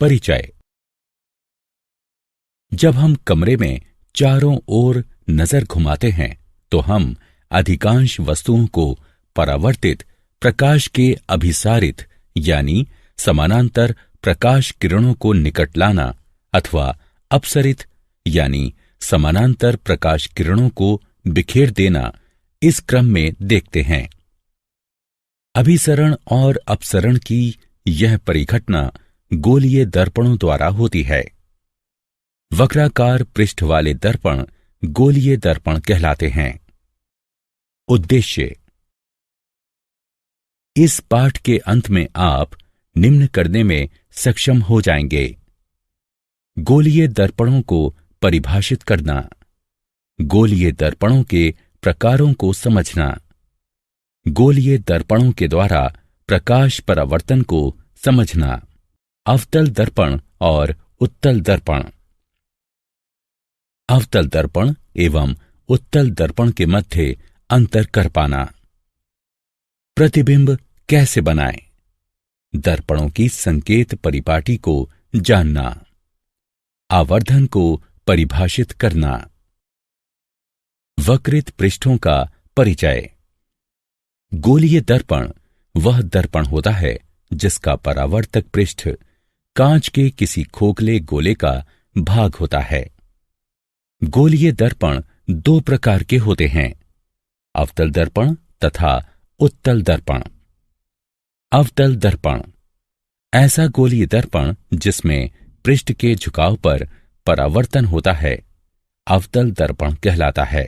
परिचय। जब हम कमरे में चारों ओर नजर घुमाते हैं तो हम अधिकांश वस्तुओं को परावर्तित प्रकाश के अभिसारित यानी समानांतर प्रकाश किरणों को निकट लाना अथवा अपसरित यानी समानांतर प्रकाश किरणों को बिखेर देना इस क्रम में देखते हैं। अभिसरण और अपसरण की यह परिघटना गोलीय दर्पणों द्वारा होती है। वक्राकार पृष्ठ वाले दर्पण गोलीय दर्पण कहलाते हैं। उद्देश्य। इस पाठ के अंत में आप निम्न करने में सक्षम हो जाएंगे। गोलीय दर्पणों को परिभाषित करना, गोलीय दर्पणों के प्रकारों को समझना, गोलीय दर्पणों के द्वारा प्रकाश परावर्तन को समझना, अवतल दर्पण और उत्तल दर्पण। अवतल दर्पण एवं उत्तल दर्पण के मध्य अंतर कर पाना। प्रतिबिंब कैसे बनाएं? दर्पणों की संकेत परिपाटी को जानना। आवर्धन को परिभाषित करना। वक्रित पृष्ठों का परिचय। गोलीय दर्पण वह दर्पण होता है जिसका परावर्तक पृष्ठ कांच के किसी खोखले गोले का भाग होता है। गोलीय दर्पण दो प्रकार के होते हैं, अवतल दर्पण तथा उत्तल दर्पण। अवतल दर्पण ऐसा गोलीय दर्पण जिसमें पृष्ठ के झुकाव पर परावर्तन होता है, अवतल दर्पण कहलाता है।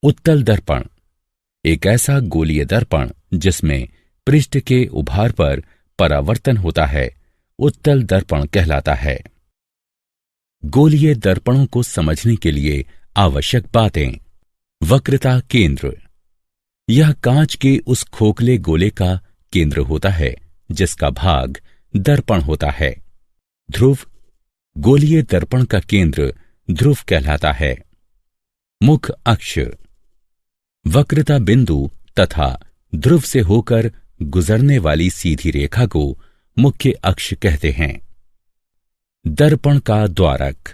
उत्तल दर्पण एक ऐसा गोलीय दर्पण जिसमें पृष्ठ के उभार पर परावर्तन होता है, उत्तल दर्पण कहलाता है। गोलीय दर्पणों को समझने के लिए आवश्यक बातें। वक्रता केंद्र, यह कांच के उस खोखले गोले का केंद्र होता है जिसका भाग दर्पण होता है। ध्रुव, गोलीय दर्पण का केंद्र ध्रुव कहलाता है। मुख अक्ष, वक्रता बिंदु तथा ध्रुव से होकर गुजरने वाली सीधी रेखा को मुख्य अक्ष कहते हैं। दर्पण का द्वारक,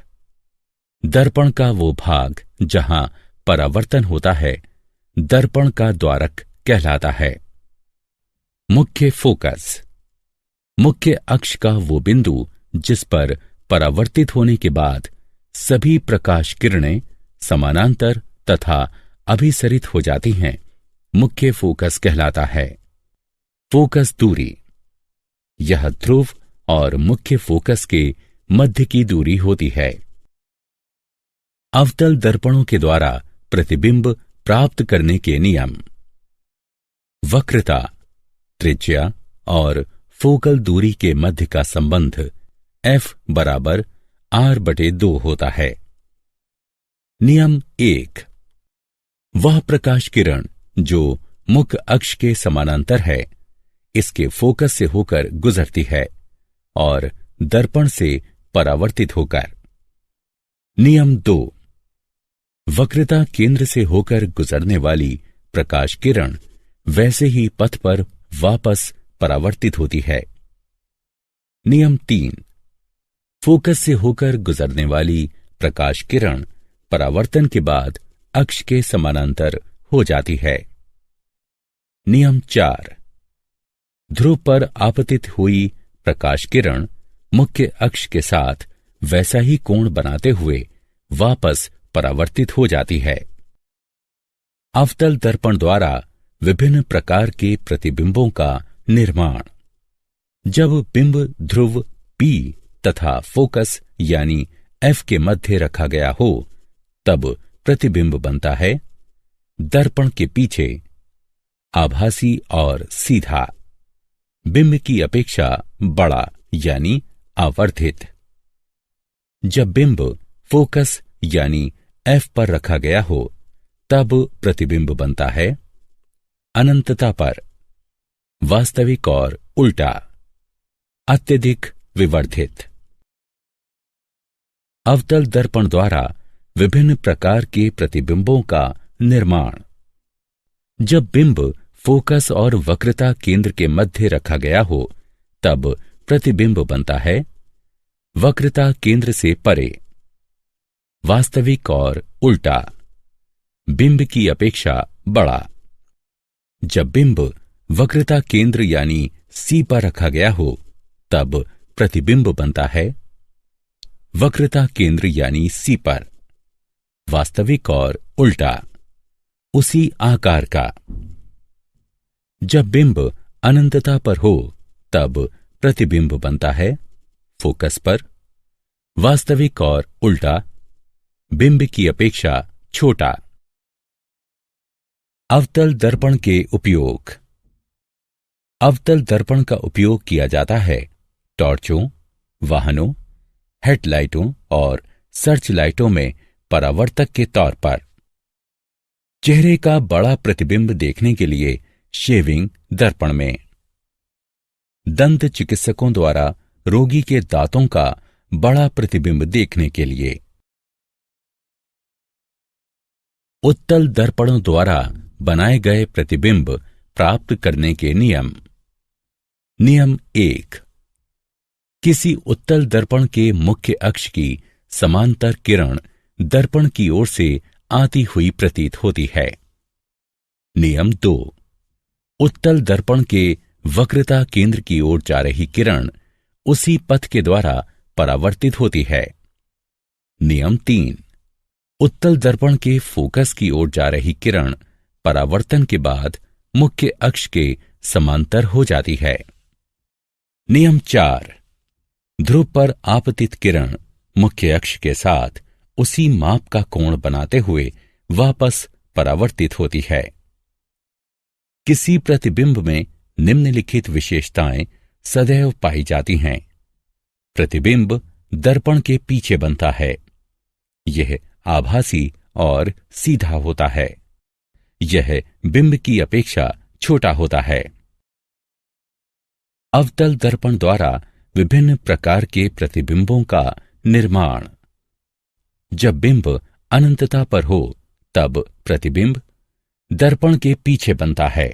दर्पण का वो भाग जहां परावर्तन होता है, दर्पण का द्वारक कहलाता है। मुख्य फोकस, मुख्य अक्ष का वो बिंदु जिस पर परावर्तित होने के बाद सभी प्रकाश किरणें समानांतर तथा अभिसरित हो जाती हैं, मुख्य फोकस कहलाता है। फोकस दूरी, यह ध्रुव और मुख्य फोकस के मध्य की दूरी होती है। अवतल दर्पणों के द्वारा प्रतिबिंब प्राप्त करने के नियम। वक्रता, त्रिज्या और फोकल दूरी के मध्य का संबंध F बराबर R/2 होता है। नियम 1, वह प्रकाश किरण जो मुख्य अक्ष के समानांतर है, इसके फोकस से होकर गुजरती है और दर्पण से परावर्तित होकर। नियम 2, वक्रता केंद्र से होकर गुजरने वाली प्रकाश किरण वैसे ही पथ पर वापस परावर्तित होती है। नियम 3, फोकस से होकर गुजरने वाली प्रकाश किरण परावर्तन के बाद अक्ष के समानांतर हो जाती है। नियम 4, ध्रुव पर आपतित हुई प्रकाश किरण मुख्य अक्ष के साथ वैसा ही कोण बनाते हुए वापस परावर्तित हो जाती है। अवतल दर्पण द्वारा विभिन्न प्रकार के प्रतिबिंबों का निर्माण। जब बिंब ध्रुव P तथा फोकस यानी F के मध्य रखा गया हो तब प्रतिबिंब बनता है दर्पण के पीछे, आभासी और सीधा, बिंब की अपेक्षा बड़ा यानी आवर्धित। जब बिंब फोकस यानी F पर रखा गया हो तब प्रतिबिंब बनता है अनंतता पर, वास्तविक और उल्टा, अत्यधिक विवर्धित। अवतल दर्पण द्वारा विभिन्न प्रकार के प्रतिबिंबों का निर्माण। जब बिंब फोकस और वक्रता केंद्र के मध्य रखा गया हो तब प्रतिबिंब बनता है वक्रता केंद्र से परे, वास्तविक और उल्टा, बिंब की अपेक्षा बड़ा। जब बिंब वक्रता केंद्र यानी सी पर रखा गया हो तब प्रतिबिंब बनता है वक्रता केंद्र यानी सी पर, वास्तविक और उल्टा, उसी आकार का। जब बिंब अनंतता पर हो तब प्रतिबिंब बनता है फोकस पर, वास्तविक और उल्टा, बिंब की अपेक्षा छोटा। अवतल दर्पण के उपयोग। अवतल दर्पण का उपयोग किया जाता है टॉर्चों, वाहनों, हेडलाइटों और सर्च लाइटों में परावर्तक के तौर पर। चेहरे का बड़ा प्रतिबिंब देखने के लिए शेविंग दर्पण में। दंत चिकित्सकों द्वारा रोगी के दांतों का बड़ा प्रतिबिंब देखने के लिए। उत्तल दर्पणों द्वारा बनाए गए प्रतिबिंब प्राप्त करने के नियम। नियम 1। किसी उत्तल दर्पण के मुख्य अक्ष की समांतर किरण दर्पण की ओर से आती हुई प्रतीत होती है। नियम 2। उत्तल दर्पण के वक्रता केंद्र की ओर जा रही किरण उसी पथ के द्वारा परावर्तित होती है। नियम 3। उत्तल दर्पण के फोकस की ओर जा रही किरण परावर्तन के बाद मुख्य अक्ष के समांतर हो जाती है। नियम 4। ध्रुव पर आपतित किरण मुख्य अक्ष के साथ उसी माप का कोण बनाते हुए वापस परावर्तित होती है। किसी प्रतिबिंब में निम्नलिखित विशेषताएं सदैव पाई जाती हैं। प्रतिबिंब दर्पण के पीछे बनता है। यह आभासी और सीधा होता है। यह बिंब की अपेक्षा छोटा होता है। अवतल दर्पण द्वारा विभिन्न प्रकार के प्रतिबिंबों का निर्माण। जब बिंब अनंतता पर हो तब प्रतिबिंब दर्पण के पीछे बनता है,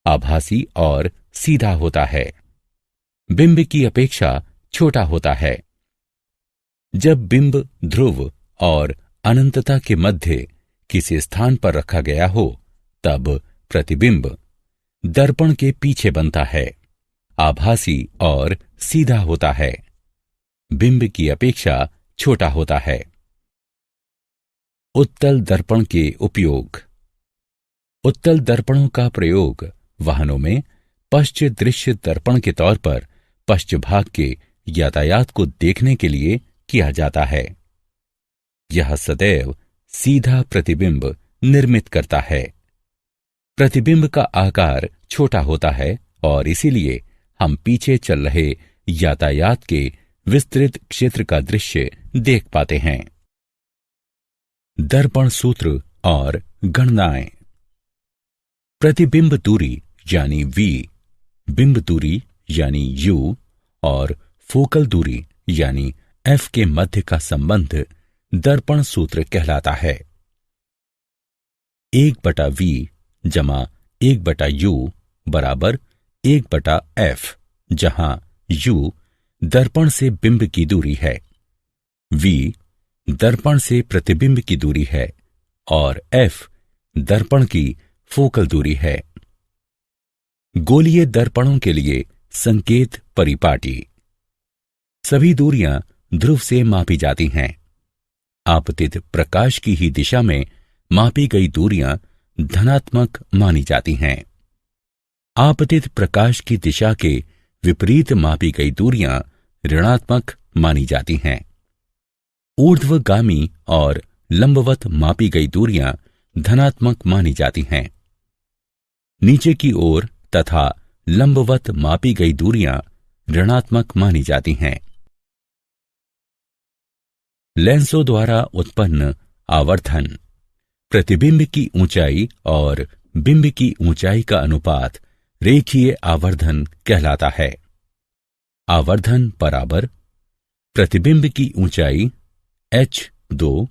आभासी और सीधा होता है, बिंब की अपेक्षा छोटा होता है। जब बिंब ध्रुव और अनंतता के मध्य किसी स्थान पर रखा गया हो तब प्रतिबिंब दर्पण के पीछे बनता है, आभासी और सीधा होता है, बिंब की अपेक्षा छोटा होता है। उत्तल दर्पण के उपयोग। उत्तल दर्पणों का प्रयोग वाहनों में पश्च दृश्य दर्पण के तौर पर पश्च भाग के यातायात को देखने के लिए किया जाता है। यह सदैव सीधा प्रतिबिंब निर्मित करता है। प्रतिबिंब का आकार छोटा होता है और इसीलिए हम पीछे चल रहे यातायात के विस्तृत क्षेत्र का दृश्य देख पाते हैं। दर्पण सूत्र और गणनाएं। प्रतिबिंब दूरी यानी v, बिंब दूरी यानी u और फोकल दूरी यानी f के मध्य का संबंध दर्पण सूत्र कहलाता है। 1/v जमा 1/u बराबर 1/f, जहां u दर्पण से बिंब की दूरी है, v दर्पण से प्रतिबिंब की दूरी है और f दर्पण की फोकल दूरी है। गोलीय दर्पणों के लिए संकेत परिपाटी। सभी दूरियां ध्रुव से मापी जाती हैं। आपतित प्रकाश की ही दिशा में मापी गई दूरियां धनात्मक मानी जाती हैं। आपतित प्रकाश की दिशा के विपरीत मापी गई दूरियां ऋणात्मक मानी जाती हैं। ऊर्ध्वगामी और लंबवत मापी गई दूरियां धनात्मक मानी जाती हैं। नीचे की ओर तथा लंबवत मापी गई दूरियां ऋणात्मक मानी जाती हैं। लेंसों द्वारा उत्पन्न आवर्धन। प्रतिबिंब की ऊंचाई और बिंब की ऊंचाई का अनुपात रेखीय आवर्धन कहलाता है। आवर्धन बराबर प्रतिबिंब की ऊंचाई h2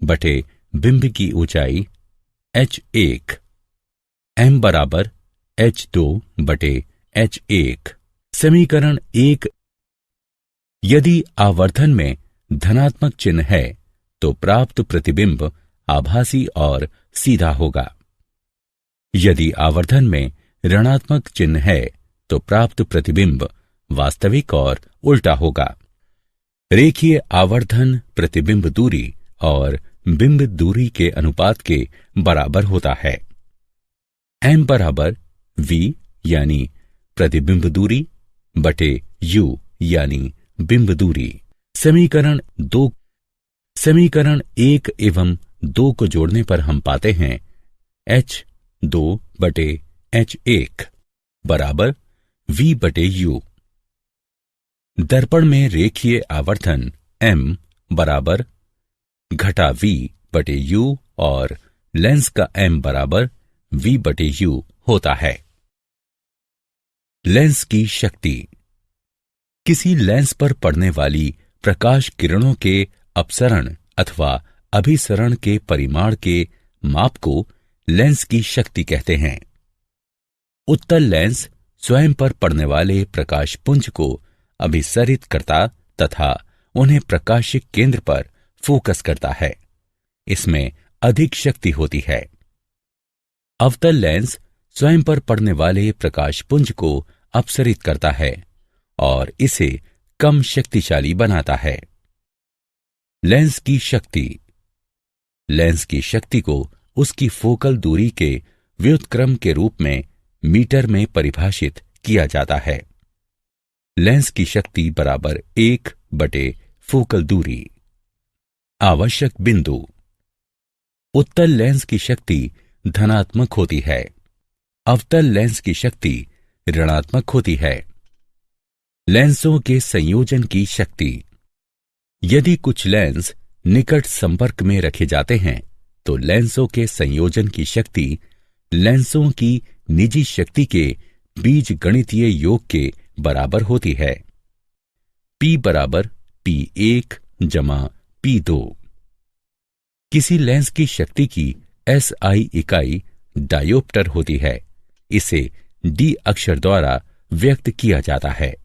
बटे बिंब की ऊंचाई h1, m बराबर h2 बटे h1। समीकरण 1 यदि आवर्धन में धनात्मक चिन्ह है तो प्राप्त प्रतिबिंब आभासी और सीधा होगा। यदि आवर्धन में ऋणात्मक चिन्ह है तो प्राप्त प्रतिबिंब वास्तविक और उल्टा होगा। रेखीय आवर्धन प्रतिबिंब दूरी और बिंब दूरी के अनुपात के बराबर होता है। m बराबर v यानी प्रतिबिंब दूरी बटे u यानी बिंब दूरी। समीकरण 1 एवं 2 को जोड़ने पर हम पाते हैं h2 बटे h1 बराबर v बटे u। दर्पण में रेखीय आवर्धन m बराबर घटा v बटे u और लेंस का m बराबर v बटे u होता है। लेंस की शक्ति। किसी लेंस पर पड़ने वाली प्रकाश किरणों के अपसरण अथवा अभिसरण के परिमाण के माप को लेंस की शक्ति कहते हैं। उत्तल लेंस स्वयं पर पड़ने वाले प्रकाश पुंज को अभिसरित करता तथा उन्हें प्रकाशिक केंद्र पर फोकस करता है। इसमें अधिक शक्ति होती है। अवतल लेंस स्वयं पर पड़ने वाले प्रकाश पुंज को अपसरित करता है और इसे कम शक्तिशाली बनाता है। लेंस की शक्ति। लेंस की शक्ति को उसकी फोकल दूरी के व्युत्क्रम के रूप में मीटर में परिभाषित किया जाता है। लेंस की शक्ति बराबर 1 बटे फोकल दूरी। आवश्यक बिंदु। उत्तल लेंस की शक्ति धनात्मक होती है। अवतल लेंस की शक्ति ऋणात्मक होती है। लेंसों के संयोजन की शक्ति। यदि कुछ लेंस निकट संपर्क में रखे जाते हैं तो लेंसों के संयोजन की शक्ति लेंसों की निजी शक्ति के बीजगणितीय योग के बराबर होती है। P बराबर P1 जमा P2। किसी लेंस की शक्ति की SI इकाई डायोप्टर होती है। इसे D अक्षर द्वारा व्यक्त किया जाता है।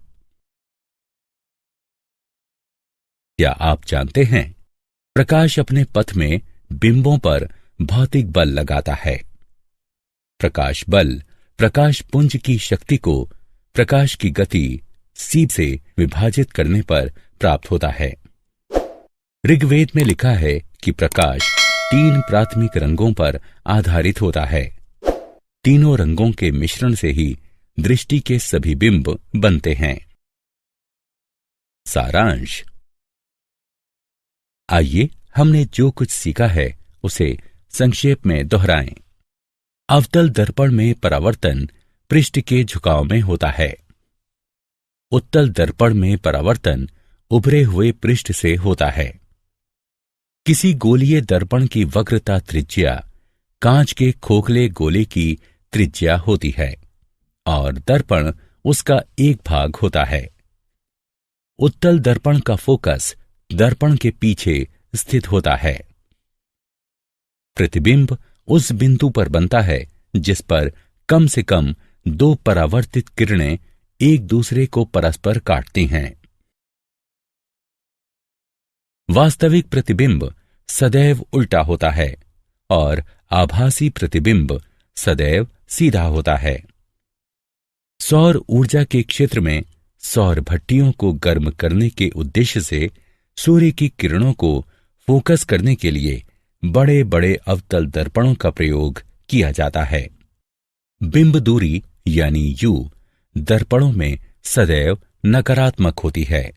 क्या आप जानते हैं प्रकाश अपने पथ में बिंबों पर भौतिक बल लगाता है। प्रकाश बल प्रकाश पुंज की शक्ति को प्रकाश की गति c से विभाजित करने पर प्राप्त होता है। ऋग्वेद में लिखा है कि प्रकाश 3 प्राथमिक रंगों पर आधारित होता है। तीनों रंगों के मिश्रण से ही दृष्टि के सभी बिंब बनते हैं। सारांश। आइए हमने जो कुछ सीखा है उसे संक्षेप में दोहराएं। अवतल दर्पण में परावर्तन पृष्ठ के झुकाव में होता है। उत्तल दर्पण में परावर्तन उभरे हुए पृष्ठ से होता है। किसी गोलीय दर्पण की वक्रता त्रिज्या कांच के खोखले गोले की त्रिज्या होती है और दर्पण उसका एक भाग होता है। उत्तल दर्पण का फोकस दर्पण के पीछे स्थित होता है। प्रतिबिंब उस बिंदु पर बनता है जिस पर कम से कम 2 परावर्तित किरणें एक दूसरे को परस्पर काटती हैं। वास्तविक प्रतिबिंब सदैव उल्टा होता है और आभासी प्रतिबिंब सदैव सीधा होता है। सौर ऊर्जा के क्षेत्र में सौर भट्टियों को गर्म करने के उद्देश्य से सूर्य की किरणों को फोकस करने के लिए बड़े बड़े अवतल दर्पणों का प्रयोग किया जाता है। बिंब दूरी यानी u दर्पणों में सदैव नकारात्मक होती है।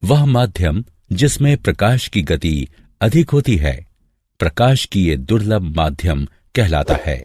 वह माध्यम जिसमें प्रकाश की गति अधिक होती है प्रकाश की ये दुर्लभ माध्यम कहलाता है।